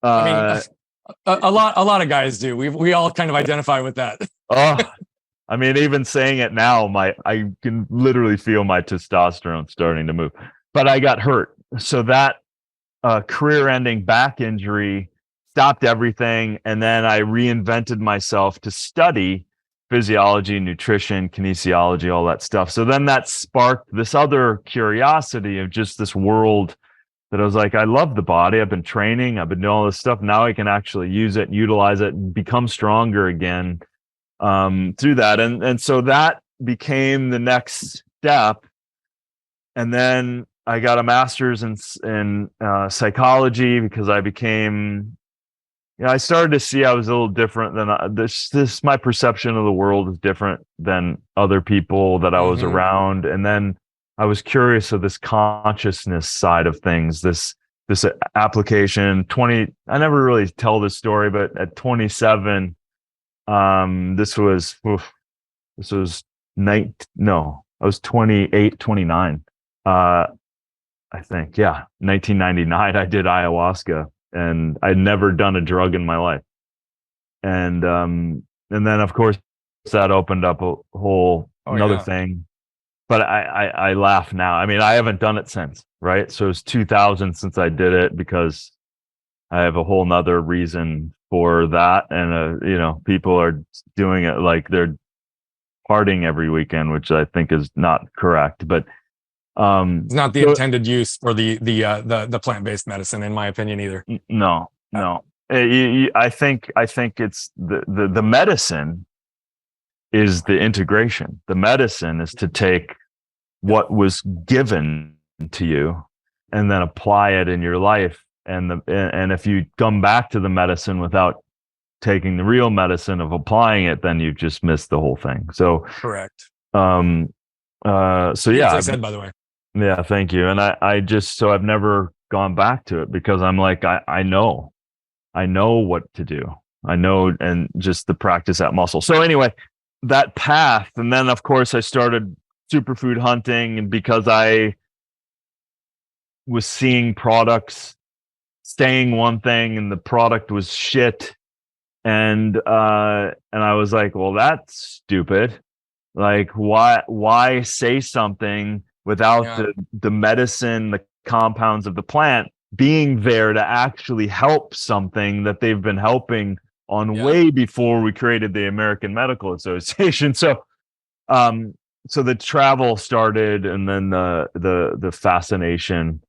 mean, a lot of guys do. We all kind of identify with that. I mean, even saying it now, I can literally feel my testosterone starting to move. But I got hurt, so that career-ending back injury stopped everything, and then I reinvented myself to study physiology, nutrition, kinesiology, all that stuff. So then that sparked this other curiosity of just this world that I was like, I love the body. I've been training. I've been doing all this stuff. Now I can actually use it, utilize it, and become stronger again through that. And so that became the next step. And then I got a master's in psychology, because I became, I started to see I was a little different than this. My perception of the world is different than other people that I was around. And then I was curious of this consciousness side of things, this application. I never really tell this story, but at 27, this was I was 28, 29. I think, 1999, I did ayahuasca, and I'd never done a drug in my life. And then of course that opened up a whole another thing. But I laugh now. I mean, I haven't done it since, right? So it's 2000 since I did it, because I have a whole nother reason for that. And, people are doing it like they're partying every weekend, which I think is not correct. But it's not the intended use for the plant-based medicine, in my opinion, either. No. I think it's the medicine is the integration. The medicine is to take what was given to you and then apply it in your life. And if you come back to the medicine without taking the real medicine of applying it, then you've just missed the whole thing. So Correct. So yeah, As I said, by the way. Yeah, thank you. And I just, so I've never gone back to it because I'm like, I know what to do. I know, and just to practice that muscle. So anyway, that path. And then of course I started superfood hunting, and because I was seeing products saying one thing and the product was shit. And I was like, well, that's stupid. Like, why say something without the medicine, the compounds of the plant being there to actually help something that they've been helping on way before we created the American Medical Association. So so the travel started, and then the fascination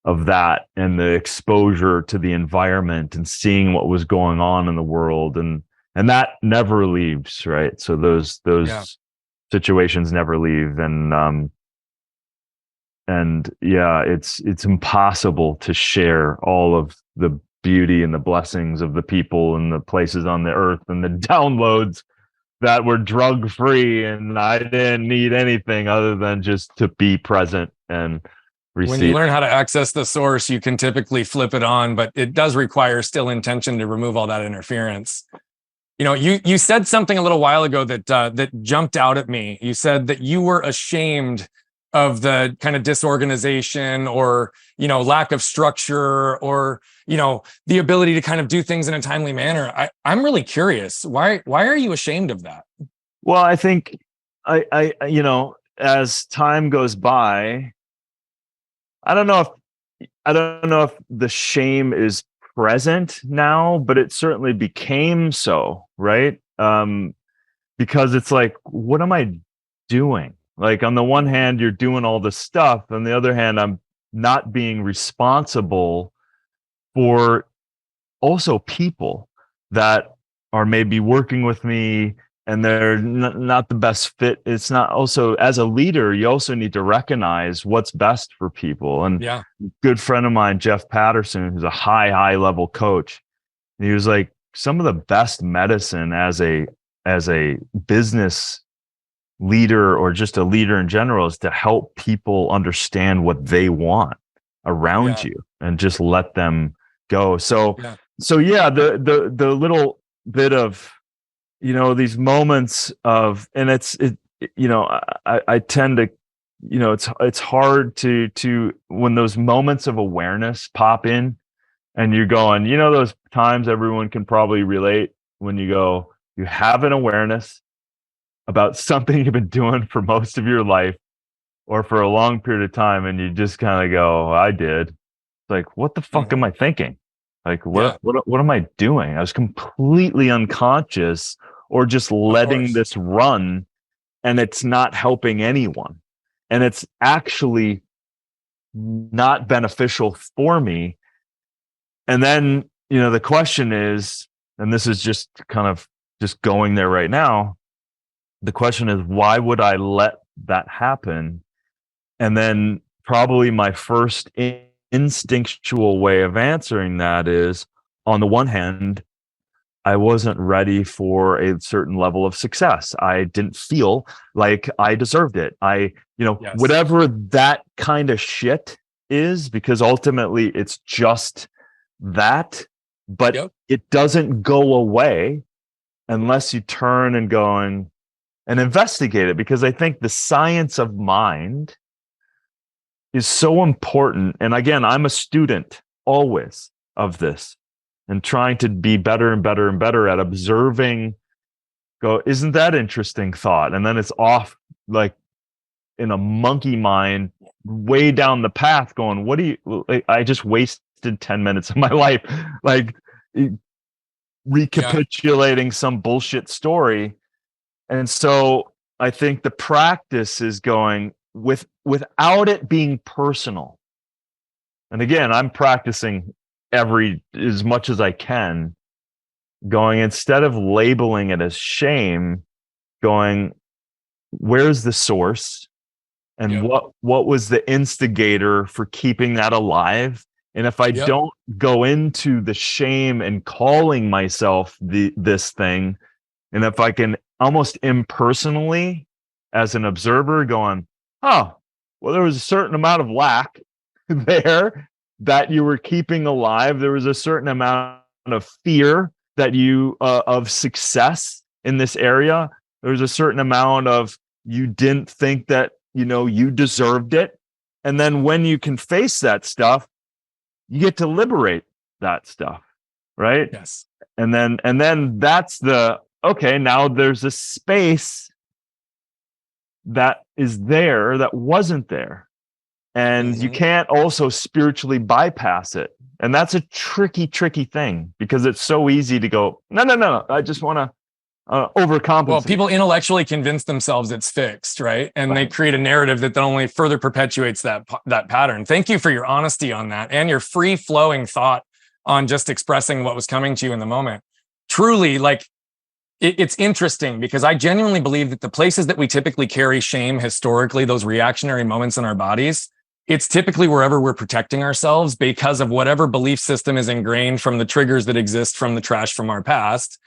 of that, and the exposure to the environment and seeing what was going on in the world, and that never leaves, right? So those situations never leave, and yeah, it's impossible to share all of the beauty and the blessings of the people and the places on the earth and the downloads that were drug free, and I didn't need anything other than just to be present and receive. When you learn how to access the source, you can typically flip it on, but it does require still intention to remove all that interference. You know, you said something a little while ago that jumped out at me. You said that you were ashamed of the kind of disorganization, or, you know, lack of structure, or, you know, the ability to kind of do things in a timely manner. I'm really curious. Why are you ashamed of that? Well, I think I you know, as time goes by, I don't know if the shame is present now, but it certainly became so, right? Because it's like, what am I doing? Like, on the one hand, you're doing all this stuff. On the other hand, I'm not being responsible for also people that are maybe working with me, and they're not the best fit. It's not, also, as a leader, you also need to recognize what's best for people. And good friend of mine, Jeff Patterson, who's a high level coach, and he was like, some of the best medicine as a business leader, or just a leader in general, is to help people understand what they want around you and just let them go. So the little bit of, you know, these moments of, and you know, I tend to, you know, it's hard to when those moments of awareness pop in, and you're going, you know, those times everyone can probably relate, when you go, you have an awareness about something you've been doing for most of your life, or for a long period of time, and you just kind of go, I did. It's like, what the fuck am I thinking? Like, what am I doing? I was completely unconscious, or just letting this run, and it's not helping anyone. And it's actually not beneficial for me. And then, you know, the question is, and this is just kind of just going there right now, the question is, why would I let that happen? And then probably my first instinctual way of answering that is, on the one hand, I wasn't ready for a certain level of success. I didn't feel like I deserved it. Whatever that kind of shit is, because ultimately it's just that, but it doesn't go away unless you turn and go and investigate it. Because I think the science of mind is so important. And again, I'm a student always of this, and trying to be better and better and better at observing, go, isn't that interesting thought? And then it's off, like in a monkey mind, way down the path, going, what do you, I just wasted 10 minutes of my life, like recapitulating some bullshit story. And so I think the practice is going without it being personal. And again, I'm practicing as much as I can, going, instead of labeling it as shame, going, where's the source? And Yep. what was the instigator for keeping that alive? And if I Yep. don't go into the shame and calling myself this thing, and if I can almost impersonally, as an observer, going, oh, well, there was a certain amount of lack there that you were keeping alive. There was a certain amount of fear that you of success in this area. There was a certain amount of, you didn't think that, you deserved it. And then when you can face that stuff, you get to liberate that stuff, right? Yes. And then that's okay, now there's a space that is there that wasn't there. And you can't also spiritually bypass it. And that's a tricky thing, because it's so easy to go, no, I just want to overcompensate. Well, people intellectually convince themselves it's fixed, right? And they create a narrative that then only further perpetuates that pattern. Thank you for your honesty on that, and your free-flowing thought on just expressing what was coming to you in the moment. Truly, it's interesting, because I genuinely believe that the places that we typically carry shame historically, those reactionary moments in our bodies, it's typically wherever we're protecting ourselves because of whatever belief system is ingrained from the triggers that exist from the trash from our past.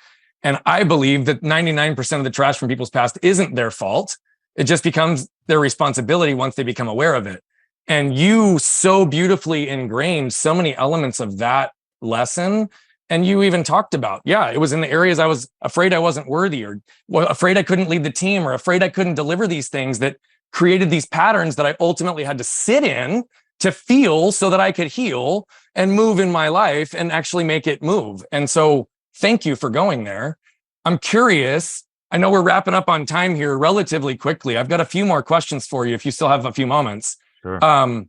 And I believe that 99% of the trash from people's past isn't their fault. It just becomes their responsibility once they become aware of it. And you so beautifully ingrained so many elements of that lesson. And you even talked about, it was in the areas I was afraid I wasn't worthy, or afraid I couldn't lead the team, or afraid I couldn't deliver these things, that created these patterns that I ultimately had to sit in to feel so that I could heal and move in my life and actually make it move. And so thank you for going there. I'm curious. I know we're wrapping up on time here relatively quickly. I've got a few more questions for you if you still have a few moments. Sure. I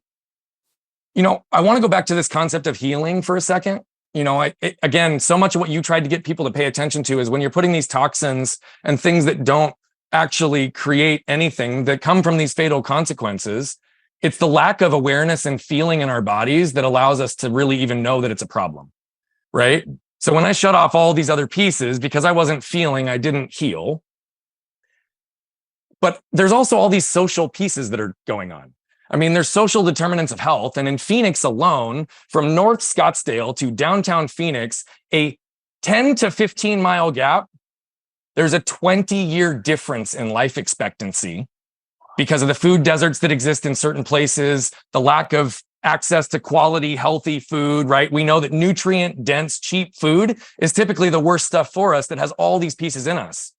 want to go back to this concept of healing for a second. Again, so much of what you tried to get people to pay attention to is when you're putting these toxins and things that don't actually create anything, that come from these fatal consequences, it's the lack of awareness and feeling in our bodies that allows us to really even know that it's a problem, right? So when I shut off all these other pieces because I wasn't feeling, I didn't heal. But there's also all these social pieces that are going on. I mean, there's social determinants of health. And in Phoenix alone, from North Scottsdale to downtown Phoenix, a 10 to 15 mile gap, there's a 20-year difference in life expectancy because of the food deserts that exist in certain places, the lack of access to quality, healthy food, right? We know that nutrient-dense, cheap food is typically the worst stuff for us that has all these pieces in us.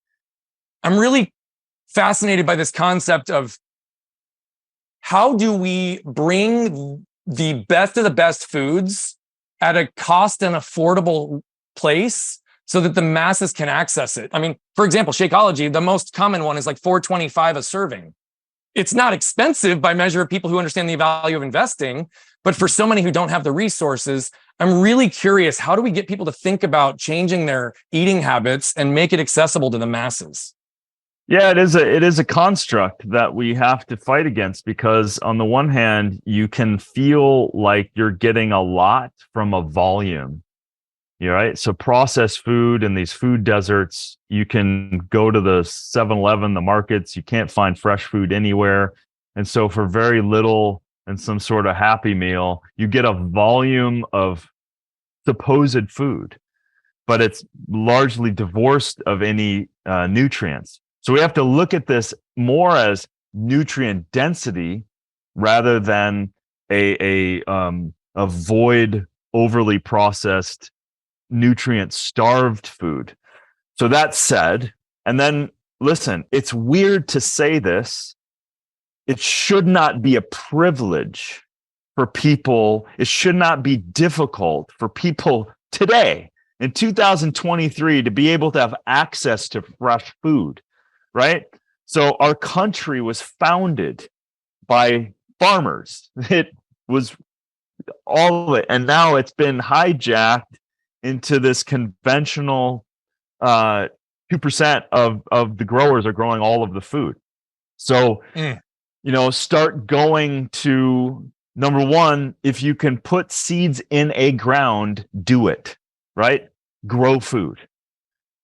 I'm really fascinated by this concept of how do we bring the best of the best foods at a cost and affordable place so that the masses can access it? I mean, for example, Shakeology, the most common one is like $4.25 a serving. It's not expensive by measure of people who understand the value of investing, but for so many who don't have the resources, I'm really curious, how do we get people to think about changing their eating habits and make it accessible to the masses? Yeah, it is a construct that we have to fight against, because on the one hand, you can feel like you're getting a lot from a volume. Right? So processed food and these food deserts, you can go to the 7-Eleven, the markets, you can't find fresh food anywhere. And so for very little and some sort of happy meal, you get a volume of supposed food, but it's largely divorced of any nutrients. So we have to look at this more as nutrient density rather than a void, overly processed, nutrient starved food. So that said, and then listen, it's weird to say this. It should not be a privilege for people. It should not be difficult for people today in 2023 to be able to have access to fresh food, right? So our country was founded by farmers. It was all of it. And now it's been hijacked into this conventional 2% of the growers are growing all of the food. So, start going to number one, if you can put seeds in a ground, do it, right? Grow food.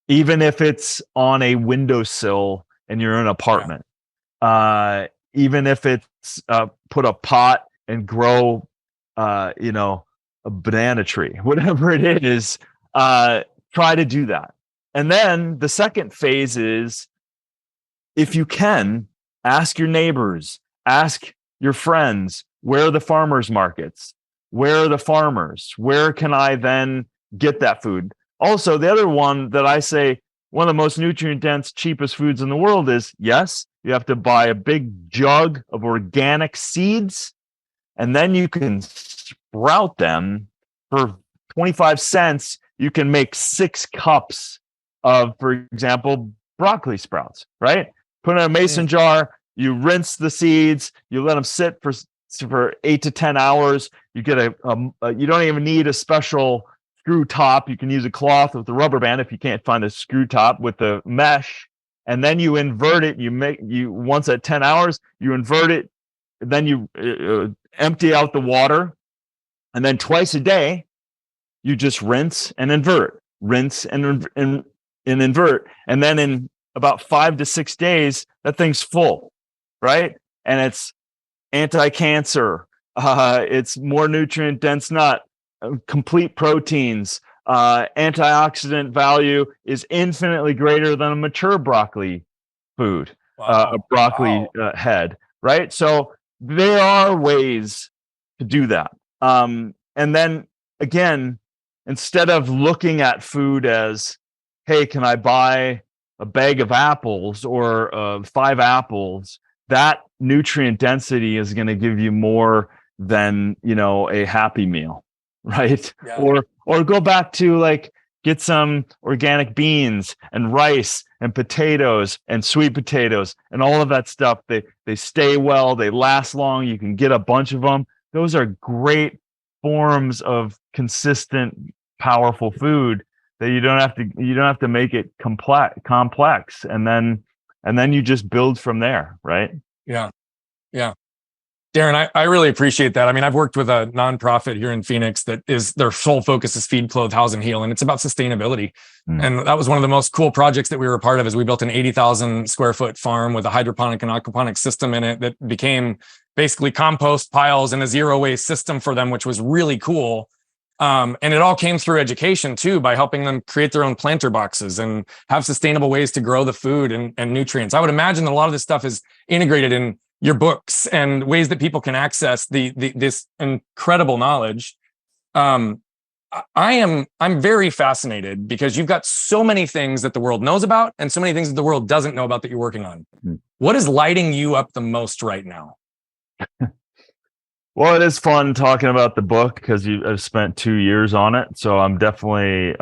Even if it's on a windowsill and you're in an apartment. Even if it's put a pot and grow, a banana tree, whatever it is, try to do that. And then the second phase is, if you can, ask your neighbors, ask your friends, where are the farmers markets? Where are the farmers? Where can I then get that food? Also, the other one that I say, one of the most nutrient dense, cheapest foods in the world is, yes, you have to buy a big jug of organic seeds, and then you can sprout them for 25 cents. You can make 6 cups of, for example, broccoli sprouts, right? Put in a mason jar, you rinse the seeds, you let them sit for 8 to 10 hours. You get you don't even need a special screw top. You can use a cloth with a rubber band if you can't find a screw top with the mesh. And then you invert it. Once at 10 hours, you invert it. Then you empty out the water. And then twice a day, you just rinse and invert, rinse and invert. And then in about 5 to 6 days, that thing's full, right? And it's anti-cancer. It's more nutrient dense nut, complete proteins. Antioxidant value is infinitely greater than a mature broccoli food, a broccoli head, right? So there are ways to do that. And then again, instead of looking at food as, hey, can I buy a bag of apples or 5 apples? That nutrient density is going to give you more than, a Happy Meal, right? Yeah. Or go back to get some organic beans and rice and potatoes and sweet potatoes and all of that stuff. They stay well, they last long. You can get a bunch of them. Those are great forms of consistent, powerful food that you don't have to make it complex. And then you just build from there, right? Yeah. Darin, I really appreciate that. I mean, I've worked with a nonprofit here in Phoenix that is, their sole focus is feed, clothe, house, and heal. And it's about sustainability. And that was one of the most cool projects that we were a part of, is we built an 80,000 square foot farm with a hydroponic and aquaponic system in it that became basically compost piles and a zero waste system for them, which was really cool. And it all came through education too, by helping them create their own planter boxes and have sustainable ways to grow the food and nutrients. I would imagine that a lot of this stuff is integrated in your books and ways that people can access this incredible knowledge. I'm very fascinated because you've got so many things that the world knows about and so many things that the world doesn't know about that you're working on. What is lighting you up the most right now? Well, it is fun talking about the book because I've spent 2 years on it. So I'm definitely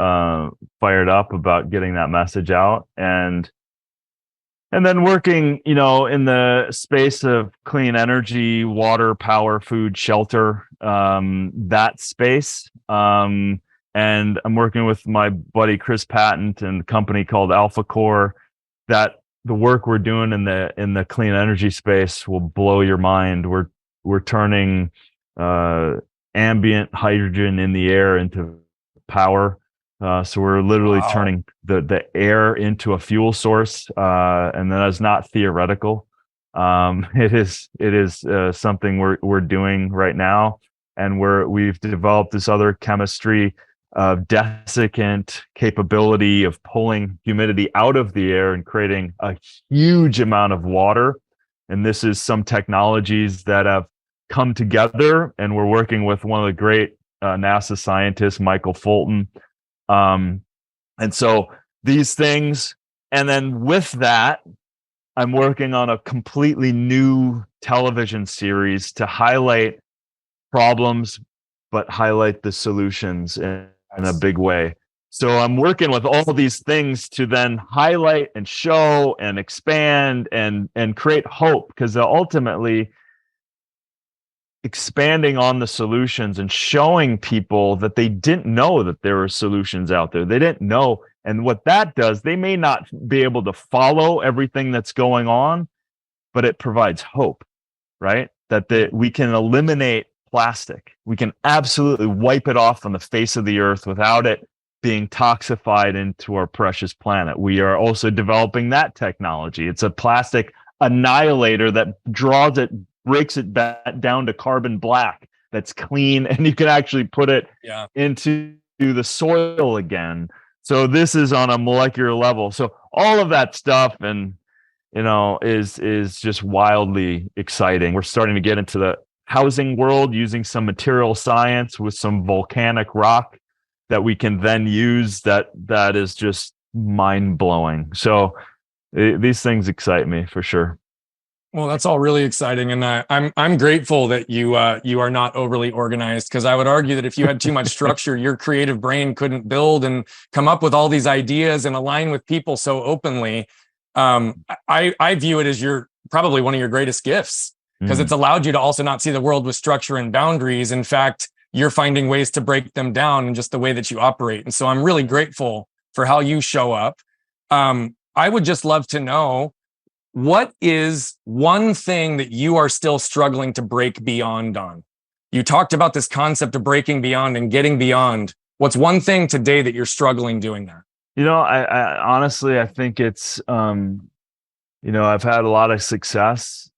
fired up about getting that message out. And then working, in the space of clean energy, water, power, food, shelter, that space. And I'm working with my buddy Chris Patton and a company called Alpha Core. That the work we're doing in the clean energy space will blow your mind. We're turning ambient hydrogen in the air into power. So we're literally turning the air into a fuel source, and that is not theoretical. It is something we're doing right now, and we've developed this other chemistry of desiccant capability of pulling humidity out of the air and creating a huge amount of water. And this is some technologies that have come together, and we're working with one of the great NASA scientists, Michael Fulton. And so these things, and then with that, I'm working on a completely new television series to highlight problems, but highlight the solutions in a big way. So I'm working with all these things to then highlight and show and expand and create hope, because ultimately expanding on the solutions and showing people that they didn't know that there were solutions out there. They didn't know. And what that does, they may not be able to follow everything that's going on, but it provides hope, right? That we can eliminate plastic. We can absolutely wipe it off on the face of the earth without it being toxified into our precious planet. We are also developing that technology. It's a plastic annihilator that draws it, breaks it back down to carbon black that's clean, and you can actually put it into the soil again. So this is on a molecular level. So all of that stuff, and is just wildly exciting. We're starting to get into the housing world using some material science with some volcanic rock that we can then use. That is just mind blowing. So these things excite me for sure. Well, that's all really exciting, and I'm grateful that you are not overly organized, because I would argue that if you had too much structure, your creative brain couldn't build and come up with all these ideas and align with people so openly. I view it as probably one of your greatest gifts, because it's allowed you to also not see the world with structure and boundaries. In fact, you're finding ways to break them down in just the way that you operate. And so I'm really grateful for how you show up. I would just love to know, what is one thing that you are still struggling to break beyond on? You talked about this concept of breaking beyond and getting beyond. What's one thing today that you're struggling doing that? I honestly, I think it's, I've had a lot of success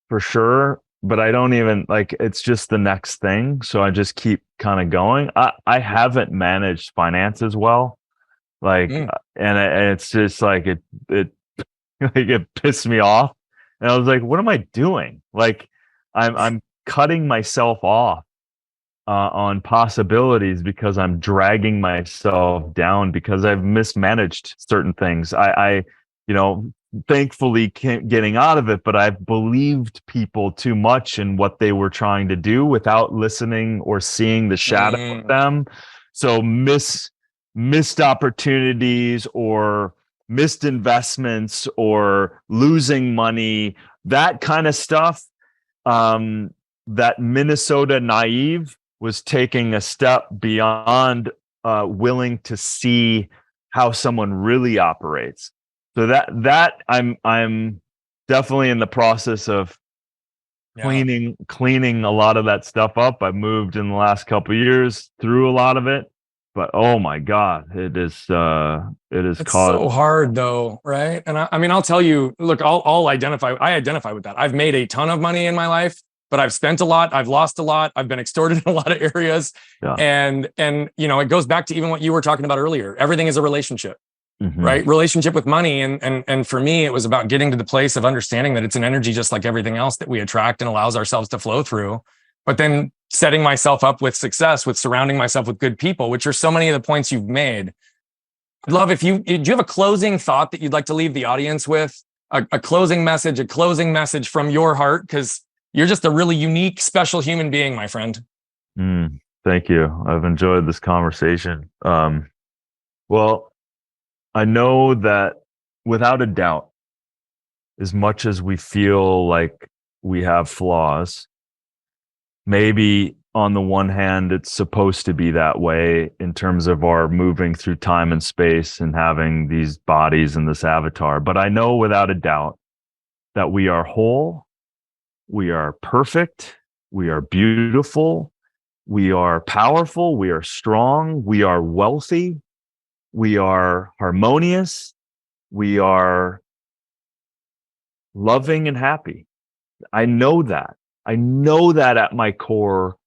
for sure, but I don't even it's just the next thing. So I just keep kind of going. I haven't managed finances well, and it's just it pissed me off. And I was like, what am I doing? I'm cutting myself off on possibilities because I'm dragging myself down because I've mismanaged certain things. I thankfully getting out of it, but I've believed people too much in what they were trying to do without listening or seeing the shadow of them. So missed opportunities or missed investments or losing money, that kind of stuff. That Minnesota naive was taking a step beyond willing to see how someone really operates. So that I'm definitely in the process of cleaning a lot of that stuff up. I've moved in the last couple of years through a lot of it, but oh my God, it's so hard though, right? And I mean, I'll tell you, look, I identify with that. I've made a ton of money in my life, but I've spent a lot, I've lost a lot, I've been extorted in a lot of areas. Yeah. And it goes back to even what you were talking about earlier. Everything is a relationship. Right? Relationship with money. And for me, it was about getting to the place of understanding that it's an energy just like everything else that we attract and allows ourselves to flow through. But then setting myself up with success, with surrounding myself with good people, which are so many of the points you've made. I'd love do you have a closing thought that you'd like to leave the audience with? A closing message from your heart, because you're just a really unique, special human being, my friend. Thank you. I've enjoyed this conversation. Well, I know that without a doubt, as much as we feel like we have flaws, maybe on the one hand, it's supposed to be that way in terms of our moving through time and space and having these bodies and this avatar. But I know without a doubt that we are whole, we are perfect, we are beautiful, we are powerful, we are strong, we are wealthy, we are harmonious, we are loving and happy. I know that. I know that at my core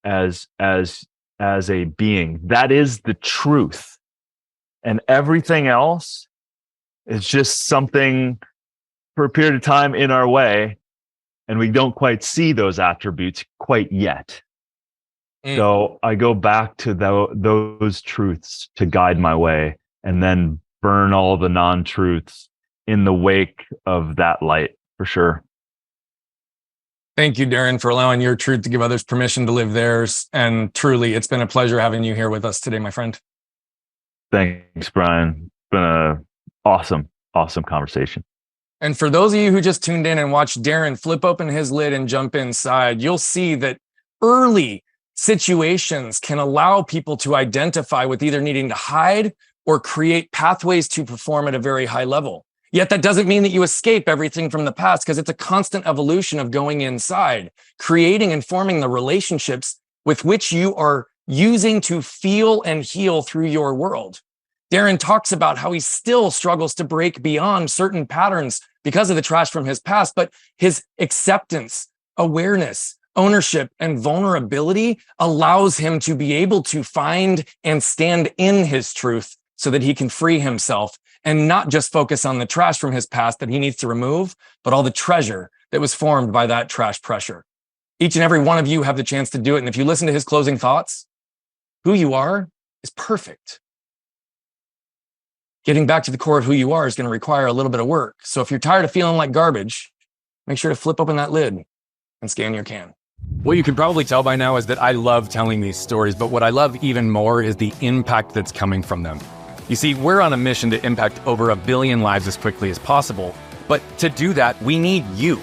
as a being. That is the truth. And everything else is just something for a period of time in our way, and we don't quite see those attributes quite yet. So I go back to those truths to guide my way, and then burn all the non-truths in the wake of that light, for sure. Thank you, Darin, for allowing your truth to give others permission to live theirs. And truly, it's been a pleasure having you here with us today, my friend. Thanks, Brian. It's been an awesome conversation. And for those of you who just tuned in and watched Darin flip open his lid and jump inside, you'll see that early situations can allow people to identify with either needing to hide or create pathways to perform at a very high level. Yet that doesn't mean that you escape everything from the past, because it's a constant evolution of going inside, creating and forming the relationships with which you are using to feel and heal through your world. Darin talks about how he still struggles to break beyond certain patterns because of the trash from his past, but his acceptance, awareness, ownership, and vulnerability allows him to be able to find and stand in his truth so that he can free himself and not just focus on the trash from his past that he needs to remove, but all the treasure that was formed by that trash pressure. Each and every one of you have the chance to do it. And if you listen to his closing thoughts, who you are is perfect. Getting back to the core of who you are is going to require a little bit of work. So if you're tired of feeling like garbage, make sure to flip open that lid and scan your can. What you can probably tell by now is that I love telling these stories, but what I love even more is the impact that's coming from them. You see, we're on a mission to impact over 1 billion lives as quickly as possible, but to do that, we need you.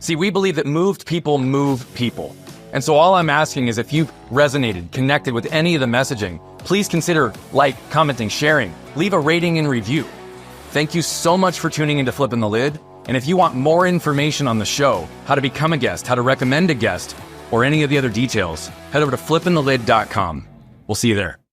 See, we believe that moved people move people. And so all I'm asking is if you've resonated, connected with any of the messaging, please consider commenting, sharing, leave a rating and review. Thank you so much for tuning into Flipping the Lid. And if you want more information on the show, how to become a guest, how to recommend a guest, or any of the other details, head over to flippingthelid.com. We'll see you there.